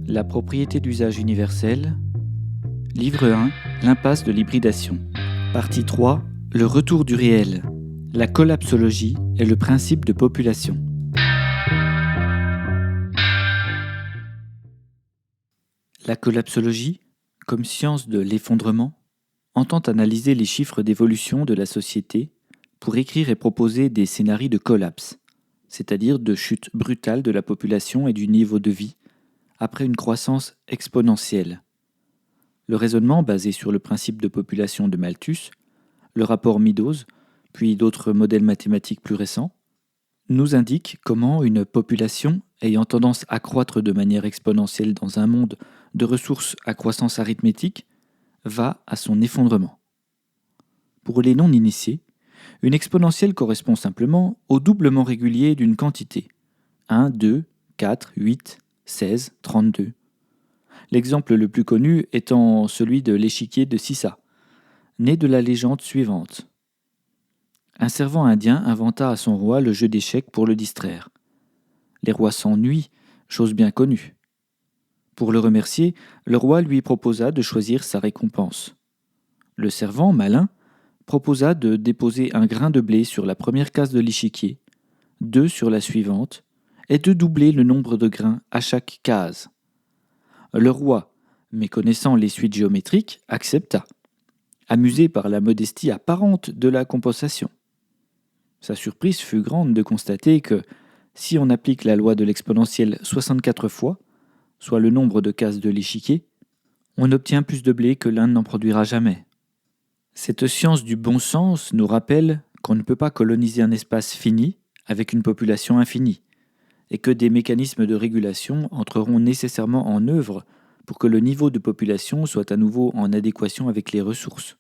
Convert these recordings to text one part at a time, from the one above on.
La propriété d'usage universel. Livre 1. L'impasse de l'hybridation. Partie 3. Le retour du réel. La collapsologie et le principe de population. La collapsologie, comme science de l'effondrement, entend analyser les chiffres d'évolution de la société pour écrire et proposer des scénarios de collapse, c'est-à-dire de chute brutale de la population et du niveau de vie, après une croissance exponentielle. Le raisonnement basé sur le principe de population de Malthus, le rapport Meadows, puis d'autres modèles mathématiques plus récents, nous indique comment une population ayant tendance à croître de manière exponentielle dans un monde de ressources à croissance arithmétique va à son effondrement. Pour les non-initiés, une exponentielle correspond simplement au doublement régulier d'une quantité. 1, 2, 4, 8, 16, 32. L'exemple le plus connu étant celui de l'échiquier de Sissa, né de la légende suivante. Un servant indien inventa à son roi le jeu d'échecs pour le distraire. Les rois s'ennuient, chose bien connue. Pour le remercier, le roi lui proposa de choisir sa récompense. Le servant, malin, proposa de déposer un grain de blé sur la première case de l'échiquier, 2 sur la suivante, et de doubler le nombre de grains à chaque case. Le roi, méconnaissant les suites géométriques, accepta, amusé par la modestie apparente de la compensation. Sa surprise fut grande de constater que, si on applique la loi de l'exponentielle 64 fois, soit le nombre de cases de l'échiquier, on obtient plus de blé que l'un n'en produira jamais. Cette science du bon sens nous rappelle qu'on ne peut pas coloniser un espace fini avec une population infinie, et que des mécanismes de régulation entreront nécessairement en œuvre pour que le niveau de population soit à nouveau en adéquation avec les ressources.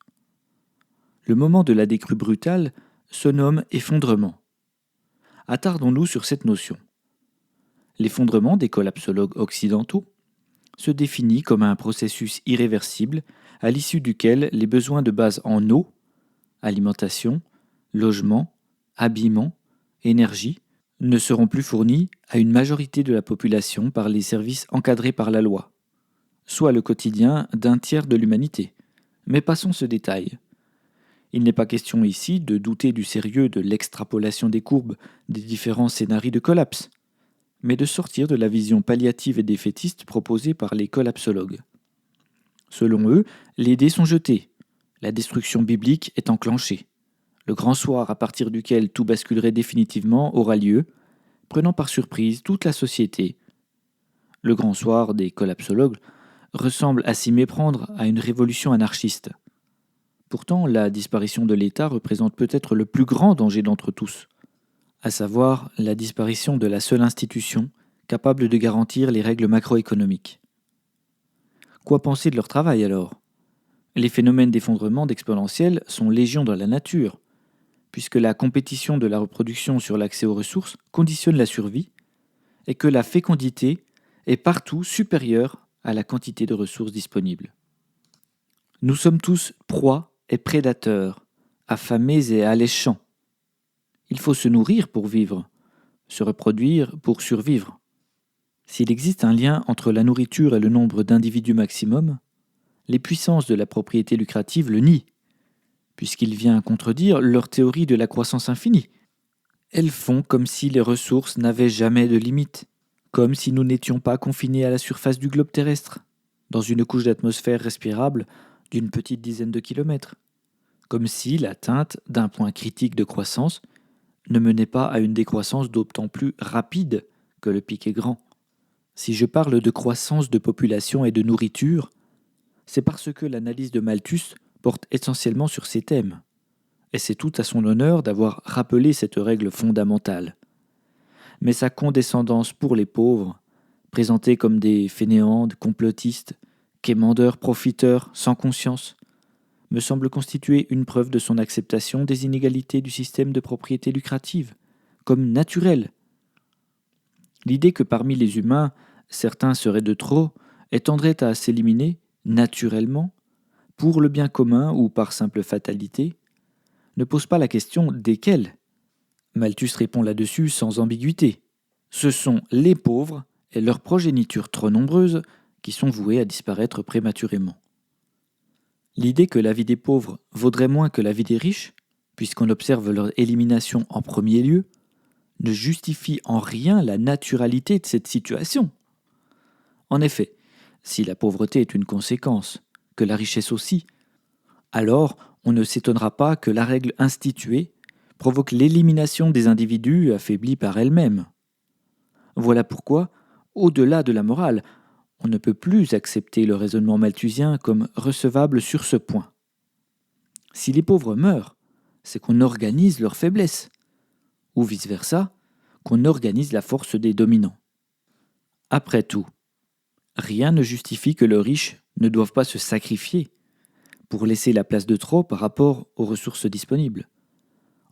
Le moment de la décrue brutale se nomme effondrement. Attardons-nous sur cette notion. L'effondrement des collapsologues occidentaux se définit comme un processus irréversible à l'issue duquel les besoins de base en eau, alimentation, logement, habillement, énergie ne seront plus fournis à une majorité de la population par les services encadrés par la loi, soit le quotidien d'un tiers de l'humanité. Mais passons ce détail. Il n'est pas question ici de douter du sérieux de l'extrapolation des courbes des différents scénarios de collapse, mais de sortir de la vision palliative et défaitiste proposée par les collapsologues. Selon eux, les dés sont jetés, la destruction biblique est enclenchée. Le grand soir à partir duquel tout basculerait définitivement aura lieu, prenant par surprise toute la société. Le grand soir des collapsologues ressemble à s'y méprendre à une révolution anarchiste. Pourtant, la disparition de l'État représente peut-être le plus grand danger d'entre tous, à savoir la disparition de la seule institution capable de garantir les règles macroéconomiques. Quoi penser de leur travail alors ? Les phénomènes d'effondrement d'exponentielle sont légion dans la nature, puisque la compétition de la reproduction sur l'accès aux ressources conditionne la survie, et que la fécondité est partout supérieure à la quantité de ressources disponibles. Nous sommes tous proies et prédateurs, affamés et alléchants. Il faut se nourrir pour vivre, se reproduire pour survivre. S'il existe un lien entre la nourriture et le nombre d'individus maximum, les puissances de la propriété lucrative le nient, puisqu'il vient contredire leur théorie de la croissance infinie. Elles font comme si les ressources n'avaient jamais de limite, comme si nous n'étions pas confinés à la surface du globe terrestre, dans une couche d'atmosphère respirable d'une petite dizaine de kilomètres, comme si l'atteinte d'un point critique de croissance ne menait pas à une décroissance d'autant plus rapide que le pic est grand. Si je parle de croissance de population et de nourriture, c'est parce que l'analyse de Malthus porte essentiellement sur ces thèmes. Et c'est tout à son honneur d'avoir rappelé cette règle fondamentale. Mais sa condescendance pour les pauvres, présentés comme des fainéants, complotistes, quémandeurs, profiteurs, sans conscience, me semble constituer une preuve de son acceptation des inégalités du système de propriété lucrative, comme naturelle. L'idée que parmi les humains, certains seraient de trop, tendrait à s'éliminer, naturellement, pour le bien commun ou par simple fatalité, ne pose pas la question desquels. Malthus répond là-dessus sans ambiguïté. Ce sont les pauvres et leur progéniture trop nombreuse qui sont vouées à disparaître prématurément. L'idée que la vie des pauvres vaudrait moins que la vie des riches, puisqu'on observe leur élimination en premier lieu, ne justifie en rien la naturalité de cette situation. En effet, si la pauvreté est une conséquence, que la richesse aussi, alors on ne s'étonnera pas que la règle instituée provoque l'élimination des individus affaiblis par elle-même. Voilà pourquoi, au-delà de la morale, on ne peut plus accepter le raisonnement malthusien comme recevable sur ce point. Si les pauvres meurent, c'est qu'on organise leur faiblesse, ou vice-versa, qu'on organise la force des dominants. Après tout, rien ne justifie que les riches ne doivent pas se sacrifier pour laisser la place de trop par rapport aux ressources disponibles,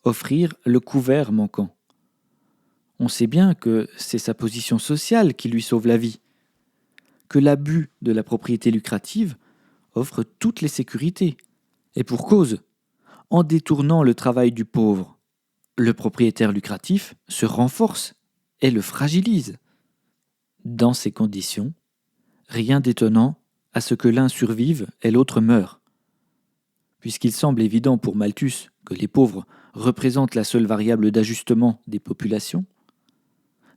offrir le couvert manquant. On sait bien que c'est sa position sociale qui lui sauve la vie, que l'abus de la propriété lucrative offre toutes les sécurités, et pour cause, en détournant le travail du pauvre, le propriétaire lucratif se renforce et le fragilise. Dans ces conditions, rien d'étonnant à ce que l'un survive et l'autre meure. Puisqu'il semble évident pour Malthus que les pauvres représentent la seule variable d'ajustement des populations,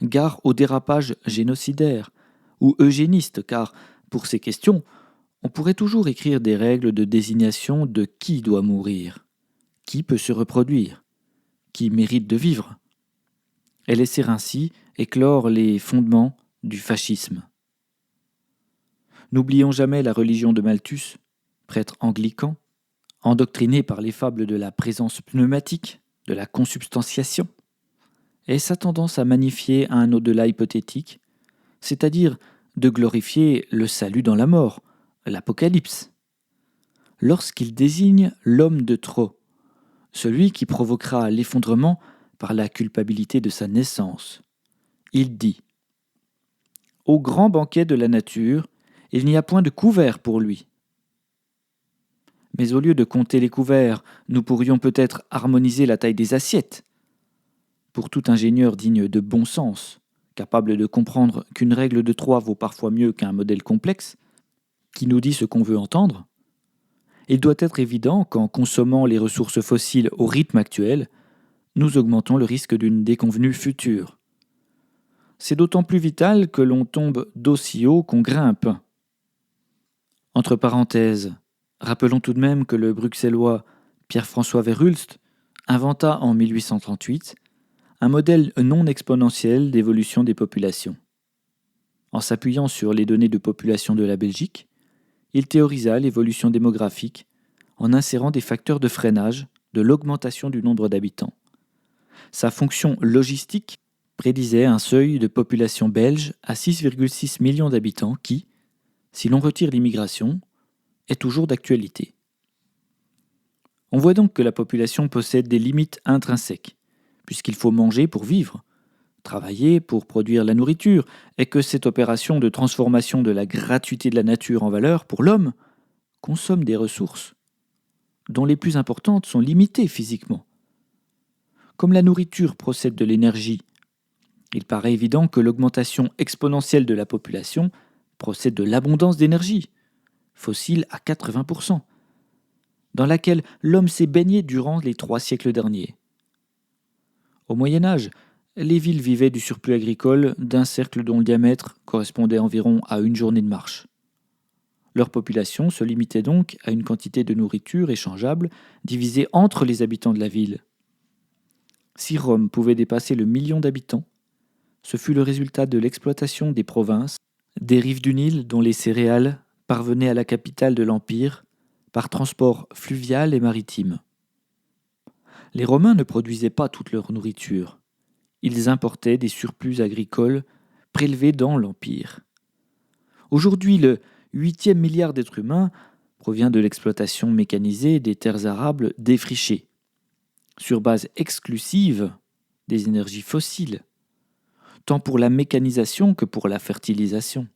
gare au dérapage génocidaire ou eugéniste, car, pour ces questions, on pourrait toujours écrire des règles de désignation de qui doit mourir, qui peut se reproduire, qui mérite de vivre, et laisser ainsi éclore les fondements du fascisme. N'oublions jamais la religion de Malthus, prêtre anglican, endoctriné par les fables de la présence pneumatique, de la consubstantiation, et sa tendance à magnifier un au-delà hypothétique, c'est-à-dire de glorifier le salut dans la mort, l'Apocalypse. Lorsqu'il désigne l'homme de trop, celui qui provoquera l'effondrement par la culpabilité de sa naissance, il dit « Au grand banquet de la nature, il n'y a point de couvert pour lui. » Mais au lieu de compter les couverts, nous pourrions peut-être harmoniser la taille des assiettes. Pour tout ingénieur digne de bon sens, capable de comprendre qu'une règle de 3 vaut parfois mieux qu'un modèle complexe, qui nous dit ce qu'on veut entendre, il doit être évident qu'en consommant les ressources fossiles au rythme actuel, nous augmentons le risque d'une déconvenue future. C'est d'autant plus vital que l'on tombe d'aussi haut qu'on grimpe. Entre parenthèses, rappelons tout de même que le bruxellois Pierre-François Verhulst inventa en 1838 un modèle non exponentiel d'évolution des populations. En s'appuyant sur les données de population de la Belgique, il théorisa l'évolution démographique en insérant des facteurs de freinage de l'augmentation du nombre d'habitants. Sa fonction logistique prédisait un seuil de population belge à 6,6 millions d'habitants qui, si l'on retire l'immigration, est toujours d'actualité. On voit donc que la population possède des limites intrinsèques, puisqu'il faut manger pour vivre, travailler pour produire la nourriture, et que cette opération de transformation de la gratuité de la nature en valeur pour l'homme consomme des ressources, dont les plus importantes sont limitées physiquement. Comme la nourriture procède de l'énergie, il paraît évident que l'augmentation exponentielle de la population procède de l'abondance d'énergie, fossile à 80%, dans laquelle l'homme s'est baigné durant les 3 siècles derniers. Au Moyen Âge, les villes vivaient du surplus agricole d'un cercle dont le diamètre correspondait environ à une journée de marche. Leur population se limitait donc à une quantité de nourriture échangeable divisée entre les habitants de la ville. Si Rome pouvait dépasser le million d'habitants, ce fut le résultat de l'exploitation des provinces, des rives du Nil dont les céréales parvenaient à la capitale de l'Empire par transport fluvial et maritime. Les Romains ne produisaient pas toute leur nourriture. Ils importaient des surplus agricoles prélevés dans l'Empire. Aujourd'hui, le 8e milliard d'êtres humains provient de l'exploitation mécanisée des terres arables défrichées, sur base exclusive des énergies fossiles, tant pour la mécanisation que pour la fertilisation,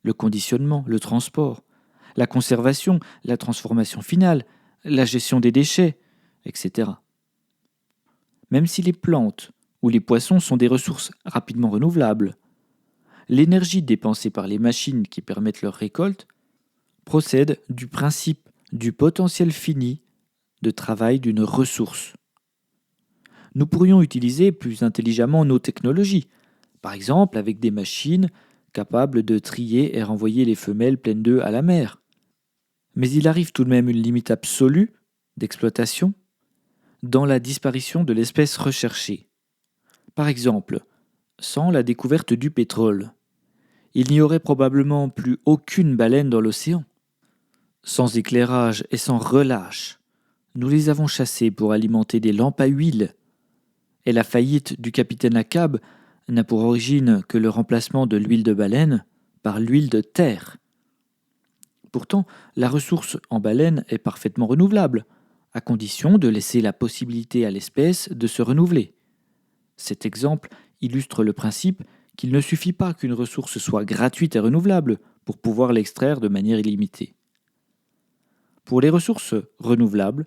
le conditionnement, le transport, la conservation, la transformation finale, la gestion des déchets, etc. Même si les plantes ou les poissons sont des ressources rapidement renouvelables, L'énergie dépensée par les machines qui permettent leur récolte procède du principe du potentiel fini de travail d'une ressource. Nous pourrions utiliser plus intelligemment nos technologies, par exemple avec des machines capables de trier et renvoyer les femelles pleines d'œufs à la mer. Mais il arrive tout de même une limite absolue d'exploitation dans la disparition de l'espèce recherchée. Par exemple, sans la découverte du pétrole, il n'y aurait probablement plus aucune baleine dans l'océan. Sans éclairage et sans relâche, nous les avons chassées pour alimenter des lampes à huile. Et la faillite du capitaine Ahab n'a pour origine que le remplacement de l'huile de baleine par l'huile de terre. Pourtant, la ressource en baleine est parfaitement renouvelable, à condition de laisser la possibilité à l'espèce de se renouveler. Cet exemple illustre le principe qu'il ne suffit pas qu'une ressource soit gratuite et renouvelable pour pouvoir l'extraire de manière illimitée. Pour les ressources renouvelables,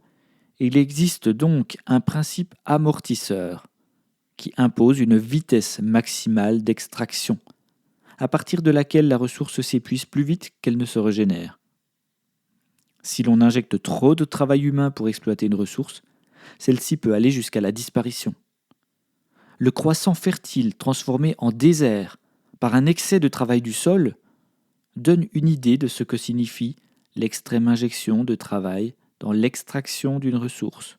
il existe donc un principe amortisseur qui impose une vitesse maximale d'extraction, à partir de laquelle la ressource s'épuise plus vite qu'elle ne se régénère. Si l'on injecte trop de travail humain pour exploiter une ressource, celle-ci peut aller jusqu'à la disparition. Le croissant fertile transformé en désert par un excès de travail du sol donne une idée de ce que signifie l'extrême injection de travail dans l'extraction d'une ressource.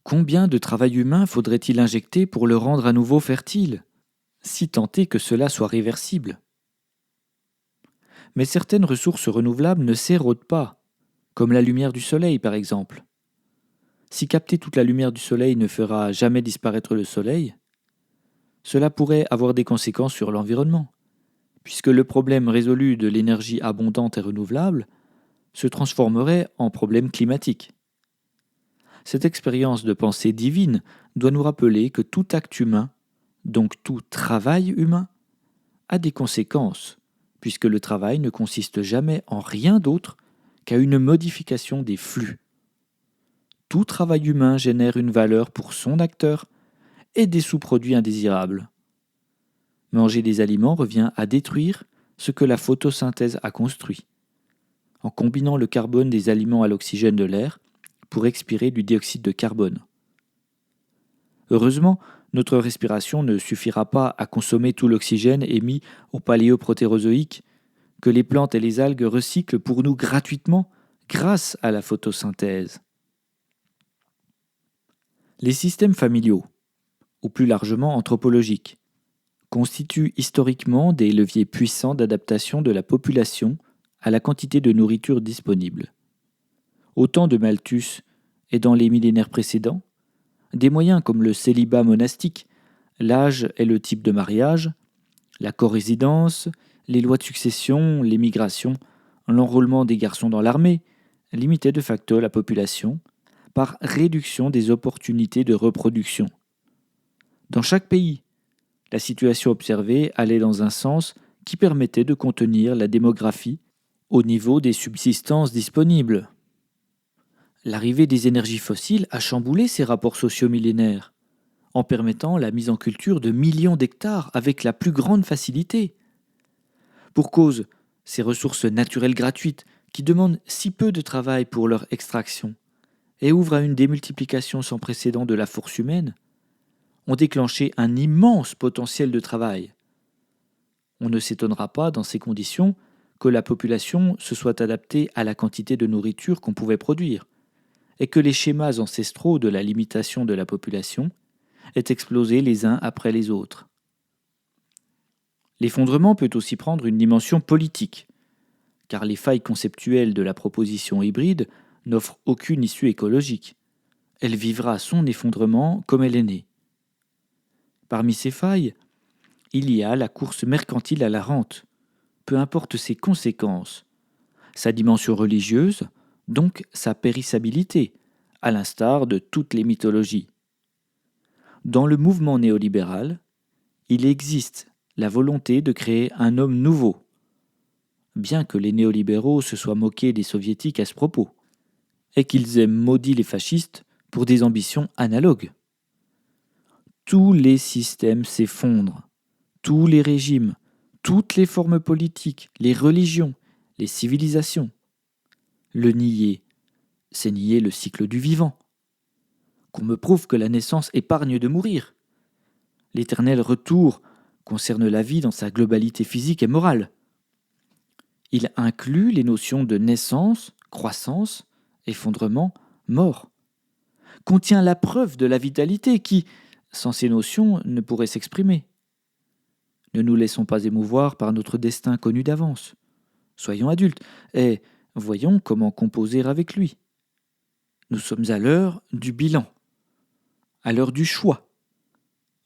Combien de travail humain faudrait-il injecter pour le rendre à nouveau fertile, si tant est que cela soit réversible? Mais certaines ressources renouvelables ne s'érodent pas, comme la lumière du soleil par exemple. Si capter toute la lumière du soleil ne fera jamais disparaître le soleil, cela pourrait avoir des conséquences sur l'environnement, puisque le problème résolu de l'énergie abondante et renouvelable se transformerait en problème climatique. Cette expérience de pensée divine doit nous rappeler que tout acte humain, donc tout travail humain, a des conséquences, puisque le travail ne consiste jamais en rien d'autre qu'à une modification des flux. Tout travail humain génère une valeur pour son acteur et des sous-produits indésirables. Manger des aliments revient à détruire ce que la photosynthèse a construit, en combinant le carbone des aliments à l'oxygène de l'air pour expirer du dioxyde de carbone. Heureusement, notre respiration ne suffira pas à consommer tout l'oxygène émis au paléoprotérozoïque que les plantes et les algues recyclent pour nous gratuitement grâce à la photosynthèse. Les systèmes familiaux, ou plus largement anthropologiques, constituent historiquement des leviers puissants d'adaptation de la population à la quantité de nourriture disponible. Au temps de Malthus et dans les millénaires précédents, des moyens comme le célibat monastique, l'âge et le type de mariage, la corésidence, les lois de succession, l'émigration, l'enrôlement des garçons dans l'armée, limitaient de facto la population par réduction des opportunités de reproduction. Dans chaque pays, la situation observée allait dans un sens qui permettait de contenir la démographie au niveau des subsistances disponibles. L'arrivée des énergies fossiles a chamboulé ces rapports sociaux millénaires, en permettant la mise en culture de millions d'hectares avec la plus grande facilité. Pour cause, ces ressources naturelles gratuites qui demandent si peu de travail pour leur extraction et ouvrent à une démultiplication sans précédent de la force humaine, ont déclenché un immense potentiel de travail. On ne s'étonnera pas, dans ces conditions, que la population se soit adaptée à la quantité de nourriture qu'on pouvait produire, et que les schémas ancestraux de la limitation de la population aient explosé les uns après les autres. L'effondrement peut aussi prendre une dimension politique, car les failles conceptuelles de la proposition hybride n'offrent aucune issue écologique. Elle vivra son effondrement comme elle est née. Parmi ces failles, il y a la course mercantile à la rente, peu importe ses conséquences, sa dimension religieuse, donc sa périssabilité, à l'instar de toutes les mythologies. Dans le mouvement néolibéral, il existe la volonté de créer un homme nouveau, bien que les néolibéraux se soient moqués des soviétiques à ce propos, et qu'ils aient maudit les fascistes pour des ambitions analogues. Tous les systèmes s'effondrent, tous les régimes, toutes les formes politiques, les religions, les civilisations. Le nier, c'est nier le cycle du vivant. Qu'on me prouve que la naissance épargne de mourir. L'éternel retour concerne la vie dans sa globalité physique et morale. Il inclut les notions de naissance, croissance, effondrement, mort. Contient la preuve de la vitalité qui, sans ces notions, ne pourrait s'exprimer. Ne nous laissons pas émouvoir par notre destin connu d'avance. Soyons adultes et voyons comment composer avec lui. Nous sommes à l'heure du bilan, à l'heure du choix.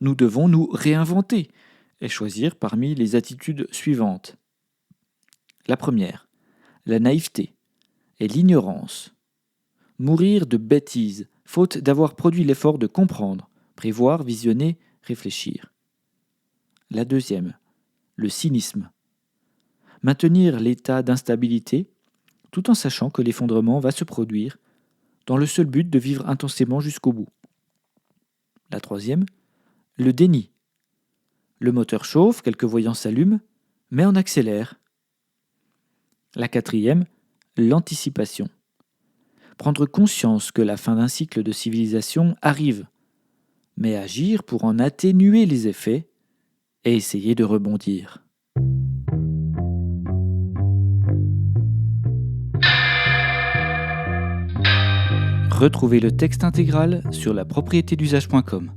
Nous devons nous réinventer et choisir parmi les attitudes suivantes. La première, la naïveté et l'ignorance. Mourir de bêtises, faute d'avoir produit l'effort de comprendre, prévoir, visionner, réfléchir. La deuxième, le cynisme. Maintenir l'état d'instabilité tout en sachant que l'effondrement va se produire dans le seul but de vivre intensément jusqu'au bout. La troisième, le déni. Le moteur chauffe, quelques voyants s'allument, mais on accélère. La quatrième, l'anticipation. Prendre conscience que la fin d'un cycle de civilisation arrive, mais agir pour en atténuer les effets et essayer de rebondir. Retrouvez le texte intégral sur lapropriétédusage.com.